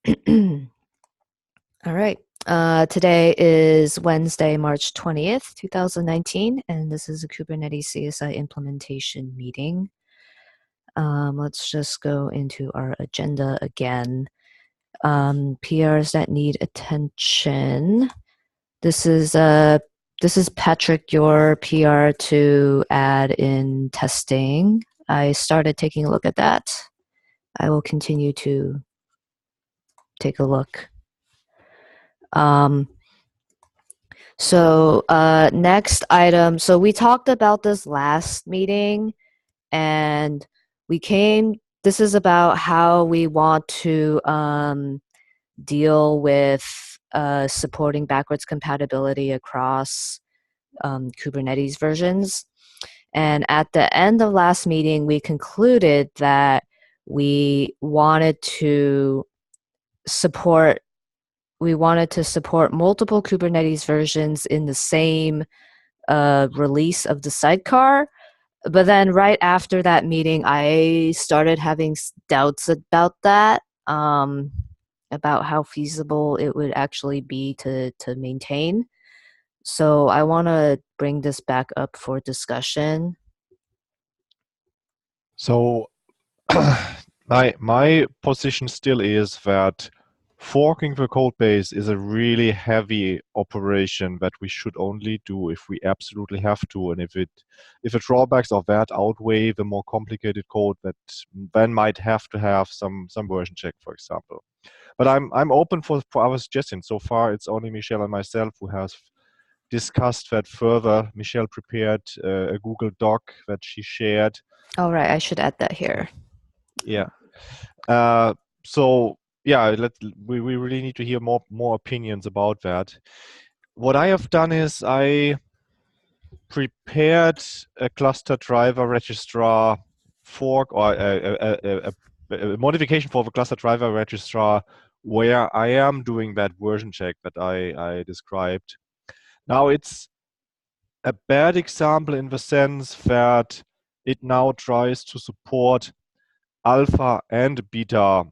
All right. Today is Wednesday, March 20th, 2019, and this is a Kubernetes CSI implementation meeting. Let's just go into our agenda again. PRs that need attention. This is Patrick, your PR to add in testing. I started taking a look at that. I will continue to take a look. Next item. So we talked about this last meeting, and this is about how we want to deal with supporting backwards compatibility across Kubernetes versions. And at the end of last meeting, we concluded that we wanted to support multiple Kubernetes versions in the same release of the sidecar. But then right after that meeting, I started having doubts about that, about how feasible it would actually be to maintain. So I want to bring this back up for discussion. So my position still is that forking the code base is a really heavy operation that we should only do if we absolutely have to, and if the drawbacks of that outweigh the more complicated code that then might have to have some version check, for example. But I'm open for our suggestions. So far, it's only Michelle and myself who has discussed that further. Michelle prepared a Google Doc that she shared. All right, I should add that here. Yeah. So yeah, we really need to hear more opinions about that. What I have done is I prepared a cluster driver registrar fork, or a modification for the cluster driver registrar, where I am doing that version check that I described. Now it's a bad example in the sense that it now tries to support alpha and beta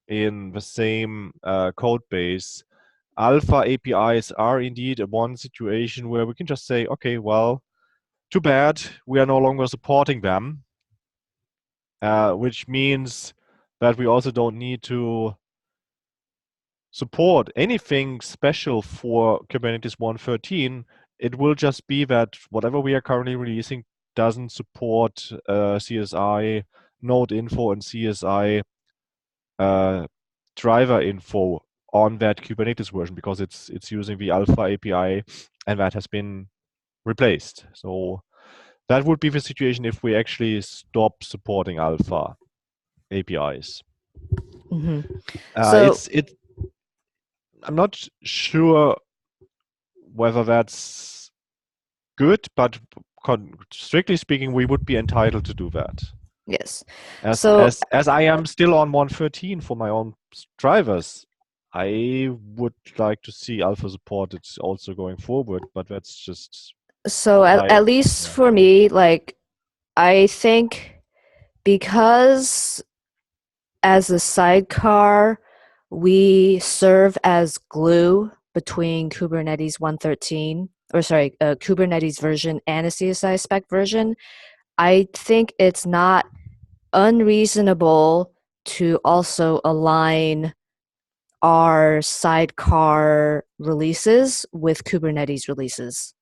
in the same code base. Alpha APIs are indeed one situation where we can just say, okay, well, too bad, we are no longer supporting them, which means that we also don't need to support anything special for Kubernetes 1.13. It will just be that whatever we are currently releasing doesn't support CSI node info and CSI driver info on that Kubernetes version, because it's using the alpha API, and that has been replaced. So that would be the situation if we actually stop supporting alpha APIs. Mm-hmm. I'm not sure whether that's good, but strictly speaking, we would be entitled to do that. Yes. As I am still on 1.13 for my own drivers, I would like to see alpha supported also going forward, but that's just... So at least for me, like, I think because as a sidecar, we serve as glue between Kubernetes 1.13, Kubernetes version and a CSI spec version, I think it's not unreasonable to also align our sidecar releases with Kubernetes releases.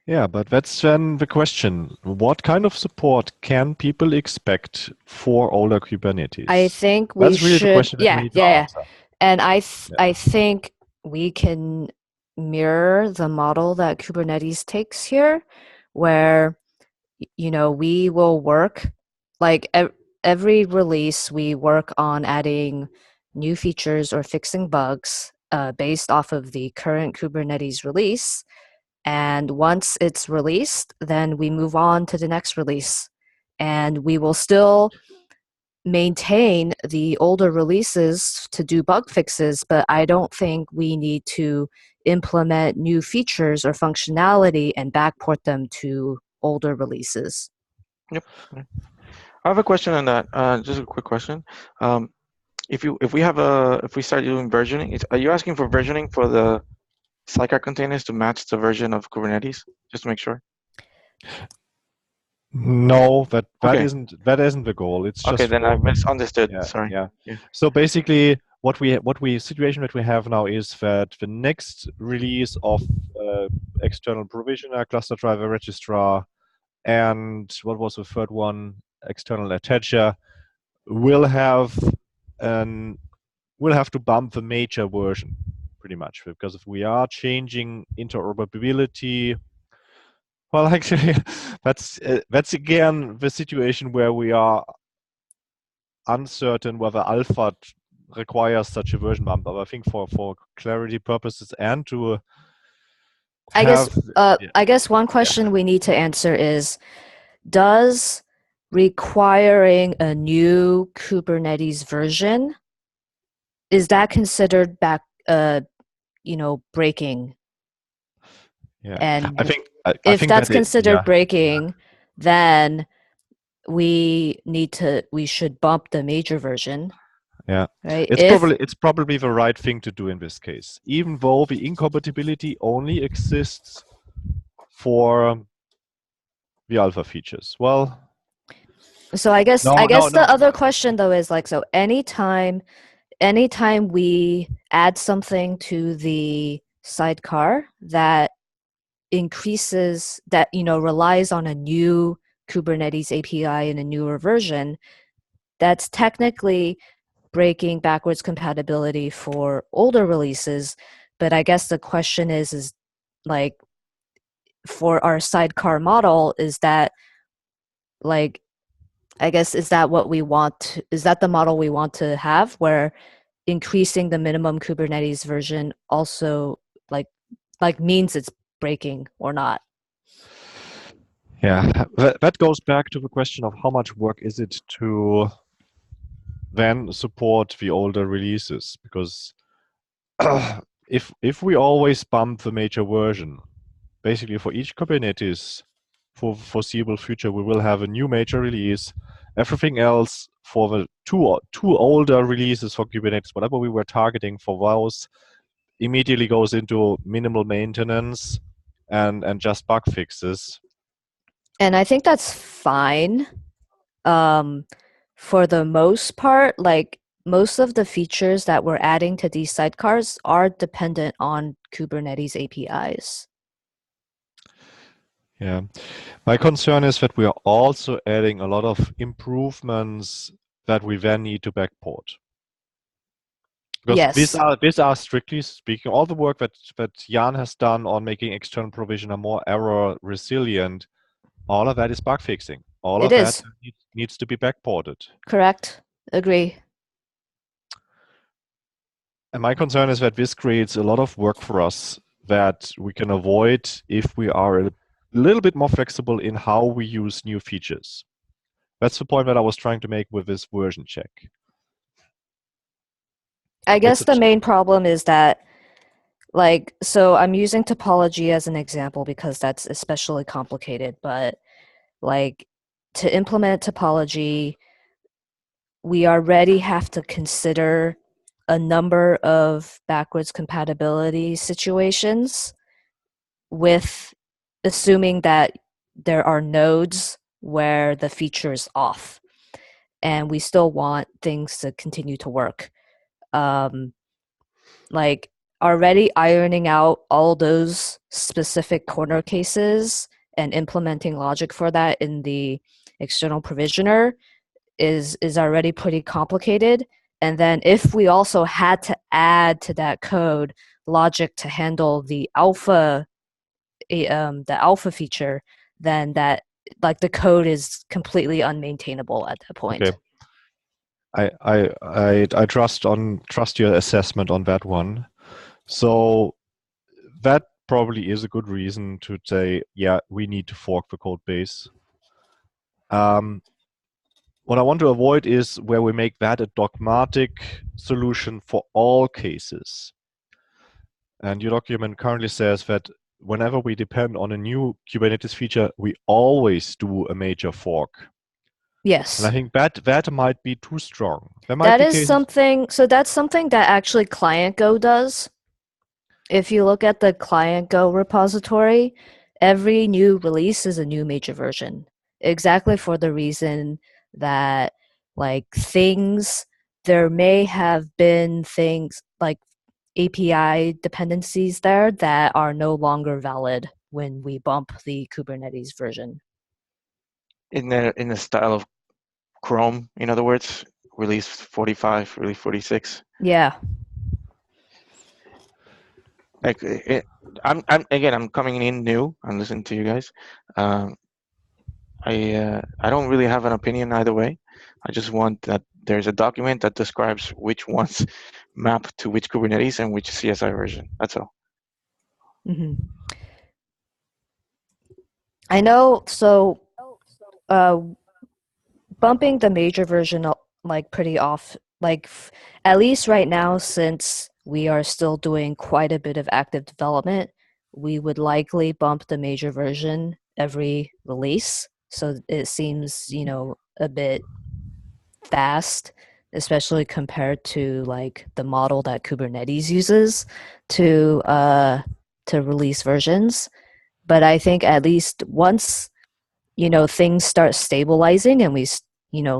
Yeah, but that's then the question. What kind of support can people expect for older Kubernetes? I think we that's really should, the question that we need to answer. And I think we can mirror the model that Kubernetes takes here, where, you know, we will work, like every release, we work on adding new features or fixing bugs based off of the current Kubernetes release. And once it's released, then we move on to the next release. And we will still maintain the older releases to do bug fixes, but I don't think we need to implement new features or functionality and backport them to older releases. Yep. I have a question on that. Just a quick question. Um, if we start doing versioning, are you asking for versioning for the sidecar containers to match the version of Kubernetes? Just to make sure. No, Okay. that isn't the goal. It's Okay, just then for I misunderstood. yeah, Sorry. yeah. Yeah. So basically, what we situation that we have now is that the next release of external provisioner, cluster driver registrar, and what was the third one? External attacher will have an will have to bump the major version pretty much because if we are changing interoperability, well, actually, that's again the situation where we are uncertain whether alpha requires such a version bump. But I think for clarity purposes and to I guess have yeah, I guess one yeah, question we need to answer is, does requiring a new Kubernetes version, is that considered breaking? yeah. I And think I if think that's that it considered yeah, yeah, breaking, then we should bump the major version, yeah. right? It's If probably the right thing to do in this case, even though the incompatibility only exists for the alpha features. Well, so I guess no, I no, guess the no. other question though is like, so anytime we add something to the sidecar that increases that relies on a new Kubernetes API in a newer version, that's technically breaking backwards compatibility for older releases. But I guess the question is like, for our sidecar model, is that like, I guess, is that what we want? Is that the model we want to have, where increasing the minimum Kubernetes version also like means it's breaking or not? Yeah, that goes back to the question of how much work is it to then support the older releases because if we always bump the major version, basically for each Kubernetes for foreseeable future, we will have a new major release. Everything else for the two older releases for Kubernetes, whatever we were targeting for those, immediately goes into minimal maintenance and just bug fixes. And I think that's fine. Um, for the most part, like most of the features that we're adding to these sidecars are dependent on Kubernetes APIs. Yeah. My concern is that we are also adding a lot of improvements that we then need to backport. Because Yes, these are strictly speaking, all the work that Jan has done on making external provisioner more error resilient, all of that is bug fixing. All it of that is. needs to be backported. Correct. Agree. And my concern is that this creates a lot of work for us that we can avoid if we are a little bit more flexible in how we use new features. That's the point that I was trying to make with this version check. I It's guess a the main problem is that, like, so I'm using topology as an example because that's especially complicated, but like, to implement topology, we already have to consider a number of backwards compatibility situations, with assuming that there are nodes where the feature is off and we still want things to continue to work. Um, like, already ironing out all those specific corner cases and implementing logic for that in the external provisioner is already pretty complicated. And then if we also had to add to that code logic to handle the alpha feature, then that, like, the code is completely unmaintainable at that okay. point. I trust your assessment on that one. So that probably is a good reason to say, yeah, we need to fork the code base. What I want to avoid is where we make that a dogmatic solution for all cases. And your document currently says that whenever we depend on a new Kubernetes feature, we always do a major fork. Yes. And I think that might be too strong. There might That be is cases. something, so that's something that actually Client Go does. If you look at the Client Go repository, every new release is a new major version, exactly for the reason that like there may have been things like API dependencies there that are no longer valid when we bump the Kubernetes version. In the style of Chrome, in other words, release 45, release 46. Yeah. Like I'm coming in new. I'm listening to you guys. Um, I don't really have an opinion either way. I just want that there's a document that describes which ones map to which Kubernetes and which CSI version. That's all. Mm-hmm. I know, so bumping the major version like pretty off, like at least right now, since we are still doing quite a bit of active development, we would likely bump the major version every release. So it seems, a bit fast, especially compared to like the model that Kubernetes uses to release versions. But I think at least once things start stabilizing and we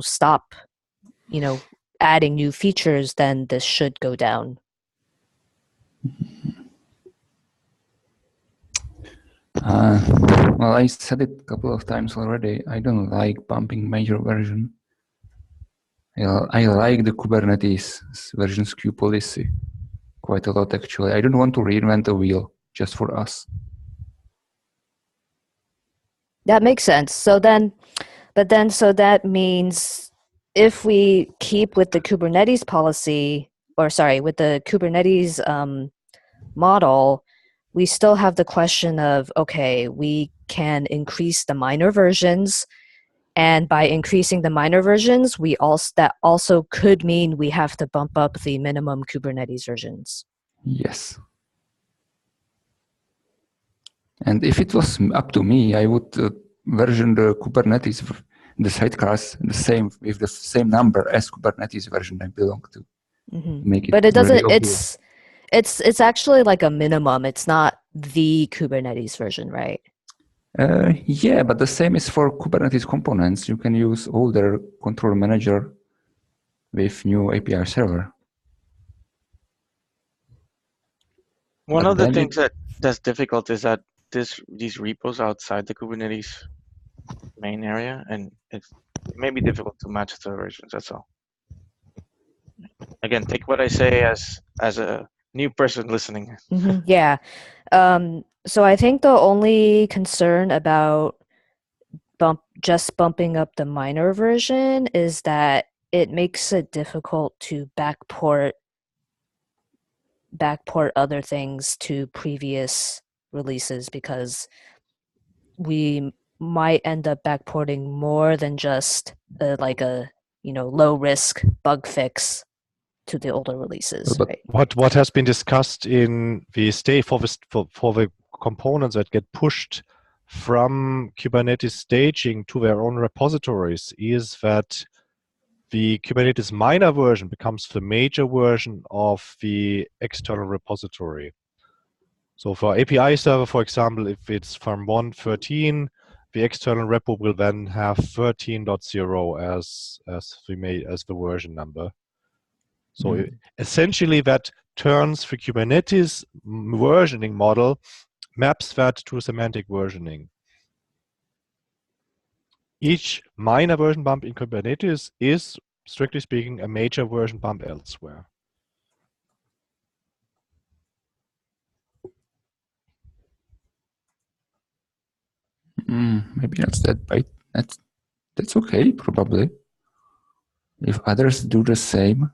stop adding new features, then this should go down. Well, I said it a couple of times already. I don't like bumping major version. I like the Kubernetes version SKU policy quite a lot, actually. I don't want to reinvent the wheel just for us. That makes sense. So that means if we keep with the Kubernetes policy, or sorry, with the Kubernetes model, we still have the question of, okay, we can increase the minor versions, and by increasing the minor versions, that also could mean we have to bump up the minimum Kubernetes versions. Yes. And if it was up to me, I would version the Kubernetes, the sidecars, with the same number as Kubernetes version I belong to. Mm-hmm. Make it But it really doesn't. obvious. It's actually like a minimum. It's not the Kubernetes version, right? Yeah, but the same is for Kubernetes components. You can use older control manager with new API server. One of the things that's difficult is that these repos outside the Kubernetes main area, and it may be difficult to match the versions. That's all. Again, take what I say as a new person listening. Mm-hmm. Yeah. So I think the only concern about just bumping up the minor version is that it makes it difficult to backport other things to previous releases, because we might end up backporting more than just like a low risk bug fix to the older releases, But right? What has been discussed in the state for the components that get pushed from Kubernetes staging to their own repositories is that the Kubernetes minor version becomes the major version of the external repository. So for API server, for example, if it's from 1.13, the external repo will then have 13.0 as the version number. So essentially that turns the Kubernetes versioning model, maps that to semantic versioning. Each minor version bump in Kubernetes is, strictly speaking, a major version bump elsewhere. Maybe not that bad. That's okay, probably. If others do the same.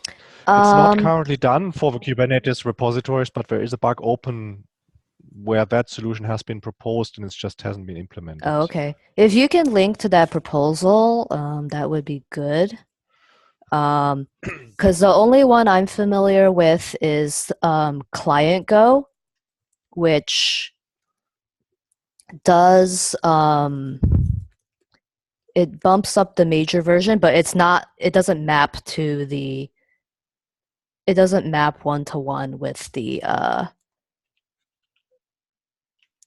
It's not currently done for the Kubernetes repositories, but there is a bug open where that solution has been proposed and it just hasn't been implemented. Oh, okay. If you can link to that proposal, that would be good. Because the only one I'm familiar with is Client Go, which does it bumps up the major version, but it doesn't map to the, it doesn't map one-to-one with the, where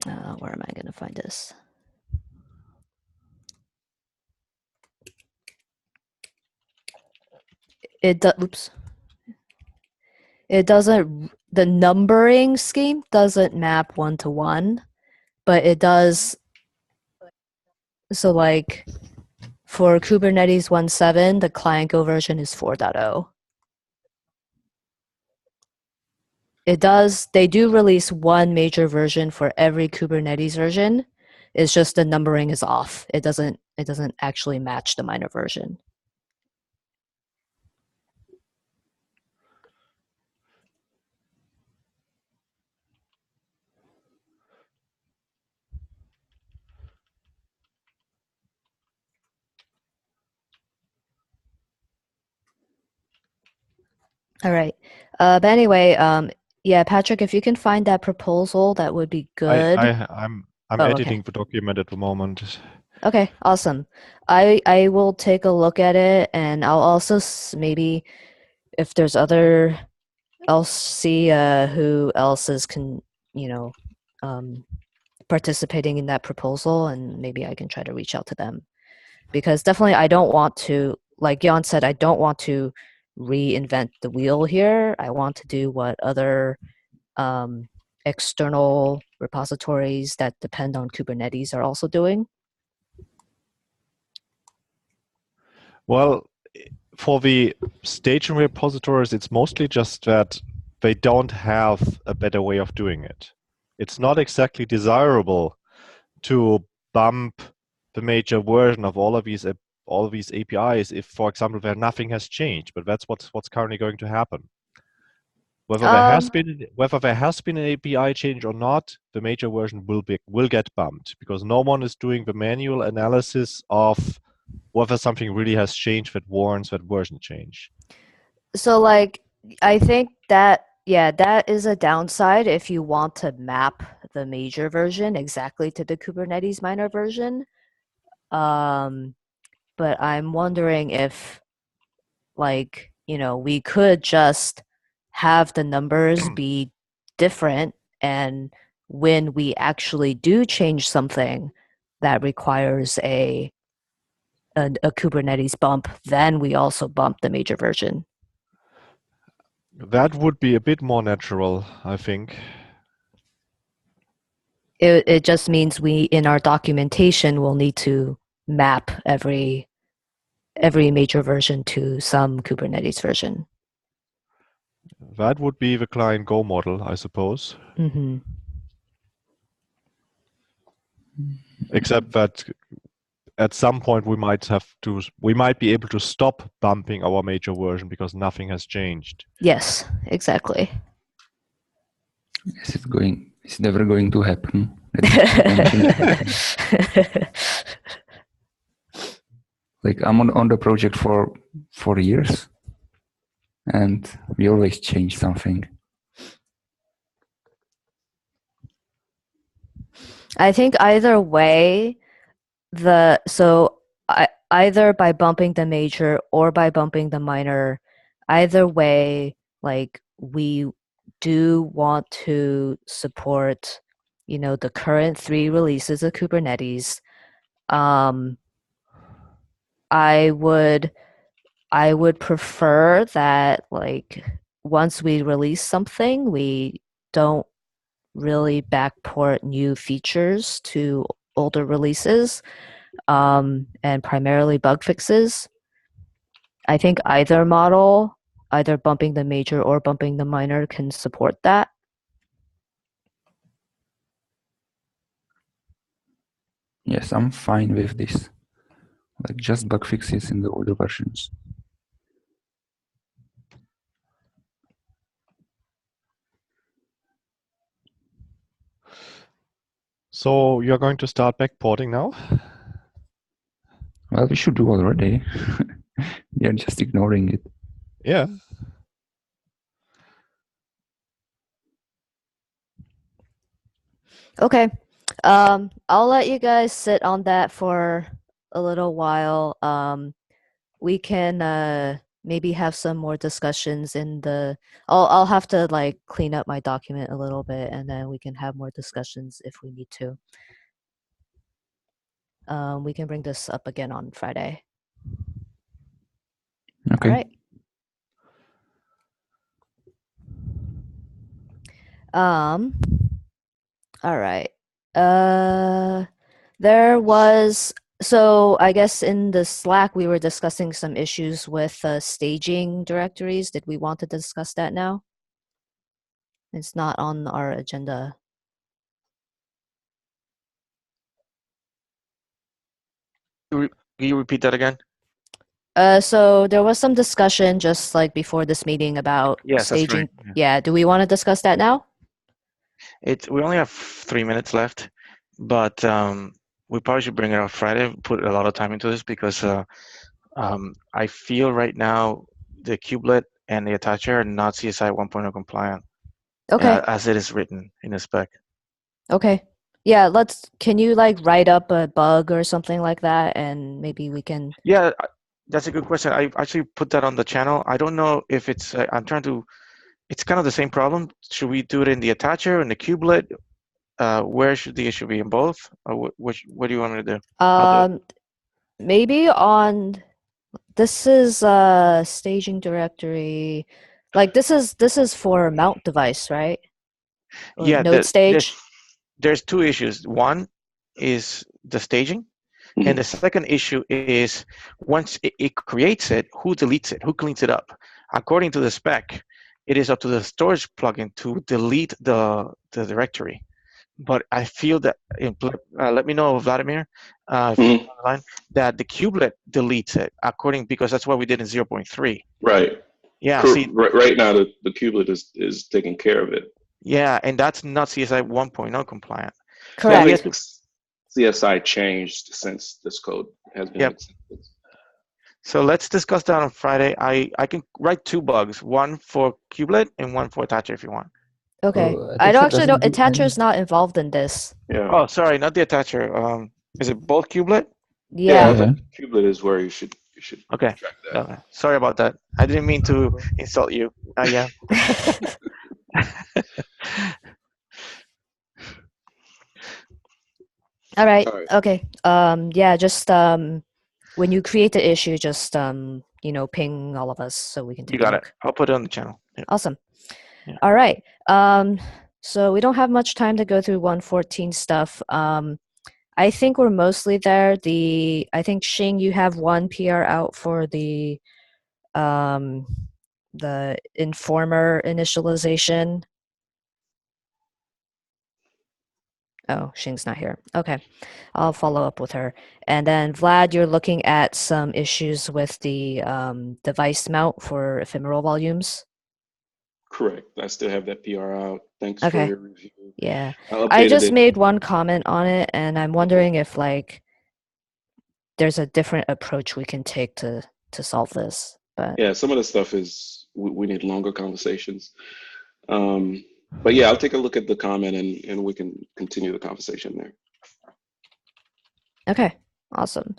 am I going to find this? Oops. It doesn't, the numbering scheme doesn't map one-to-one, but it does. So like for Kubernetes 1.7, the client Go version is 4.0. They do release one major version for every Kubernetes version. It's just the numbering is off. It doesn't actually match the minor version. All right. But anyway, yeah, Patrick, if you can find that proposal, that would be good. I'm Oh, editing okay. the document at the moment. Okay, awesome. I will take a look at it, and I'll also maybe if there's other, I'll see who else is participating in that proposal, and maybe I can try to reach out to them, because definitely I don't want to, like Jan said, I don't want to reinvent the wheel here. I want to do what other external repositories that depend on Kubernetes are also doing. Well, for the staging repositories, it's mostly just that they don't have a better way of doing it. It's not exactly desirable to bump the major version of all of these APIs if, for example, where nothing has changed. But that's what's currently going to happen. Whether there has been an API change or not, the major version will get bumped, because no one is doing the manual analysis of whether something really has changed that warrants that version change. So like, I think that, yeah, that is a downside if you want to map the major version exactly to the Kubernetes minor version. But I'm wondering if, like, we could just have the numbers be different, and when we actually do change something that requires a Kubernetes bump, then we also bump the major version. That would be a bit more natural, I think. It just means we, in our documentation, will need to map every major version to some Kubernetes version. That would be the client Go model, I suppose. Mm-hmm. Except that at some point we might be able to stop bumping our major version because nothing has changed. Yes, exactly. It's never going to happen. Like, I'm on the project for 4 years, and we always change something. I think either way, either by bumping the major or by bumping the minor, either way, like, we do want to support, the current 3 releases of Kubernetes. I would prefer that, like, once we release something, we don't really backport new features to older releases, and primarily bug fixes. I think either model, either bumping the major or bumping the minor, can support that. Yes, I'm fine with this. Like, just bug fixes in the older versions. So you're going to start backporting now? Well, we should do already. We are just ignoring it. Yeah. Okay. I'll let you guys sit on that for a little while, we can maybe have some more discussions in the. I'll have to like clean up my document a little bit, and then we can have more discussions if we need to. We can bring this up again on Friday. Okay. All right. All right. There was, so I guess in the Slack we were discussing some issues with staging directories. Did we want to discuss that now? It's not on our agenda. Can you repeat that again? So there was some discussion just like before this meeting about Yes, that's staging. right. Yeah, do we want to discuss that now? We only have 3 minutes left, but we probably should bring it up Friday. Put a lot of time into this because I feel right now the kubelet and the attacher are not CSI 1.0 compliant Okay. as it is written in the spec. Okay. Yeah, can you like write up a bug or something like that and maybe we can. Yeah, that's a good question. I actually put that on the channel. I don't know if it's, it's kind of the same problem. Should we do it in the attacher, in the kubelet? Where should the issue be, in both? Or what do you want me to do? I'll do it. Maybe on, this is staging directory. Like this is for mount device, right? Or Yeah, node stage? there's two issues. One is the staging, and the second issue is once it creates it, who deletes it? Who cleans it up? According to the spec, it is up to the storage plugin to delete the directory. But I feel that, let me know, Vladimir, if you're on the line, that the kubelet deletes it because that's what we did in 0.3. Right. Yeah, see, Right now the kubelet is taking care of it. yeah, and that's not CSI 1.0 compliant. Correct. So we have to, CSI changed since this code has been accepted. So let's discuss that on Friday. I can write 2 bugs, one for kubelet and one for attacher if you want. Okay. So I don't attacher actually know. doesn't do Attacher's any. not involved in this. Yeah. Oh, sorry, not the attacher. Is it both kubelet? Yeah. But kubelet is where you should Okay. track that. No, sorry about that. I didn't mean to insult you. Yeah. All right. All right. Okay. Yeah, just when you create the issue, just ping all of us so we can take You a got it. look. I'll put it on the channel. Yeah. Awesome. Yeah. All right. So we don't have much time to go through 114 stuff. I think we're mostly there. I think Xing, you have one PR out for the informer initialization. Oh, Xing's not here. Okay. I'll follow up with her. And then Vlad, you're looking at some issues with the device mount for ephemeral volumes. Correct. I still have that PR out. Thanks Okay. for your review. Yeah. I I just it. made one comment on it, and I'm wondering if like there's a different approach we can take to solve this. But Yeah, some of the stuff is we need longer conversations. But yeah, I'll take a look at the comment and we can continue the conversation there. okay, awesome.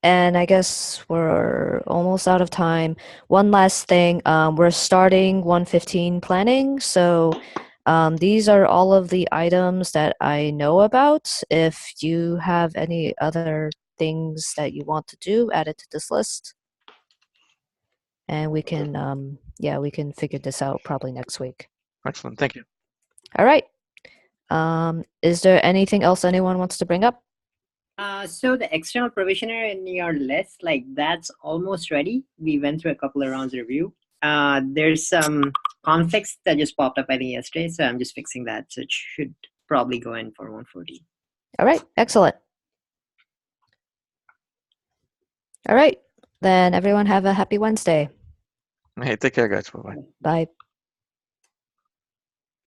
And I guess we're almost out of time. One last thing, we're starting 115 planning. So these are all of the items that I know about. If you have any other things that you want to do, add it to this list. And we can, we can figure this out probably next week. Excellent. Thank you. All right. Is there anything else anyone wants to bring up? So the external provisioner in your list, like that's almost ready. We went through a couple of rounds of review. There's some conflicts that just popped up I think yesterday, so I'm just fixing that. So it should probably go in for 140. All right, excellent. All right, then everyone have a happy Wednesday. Hey, take care, guys. Bye-bye. Bye.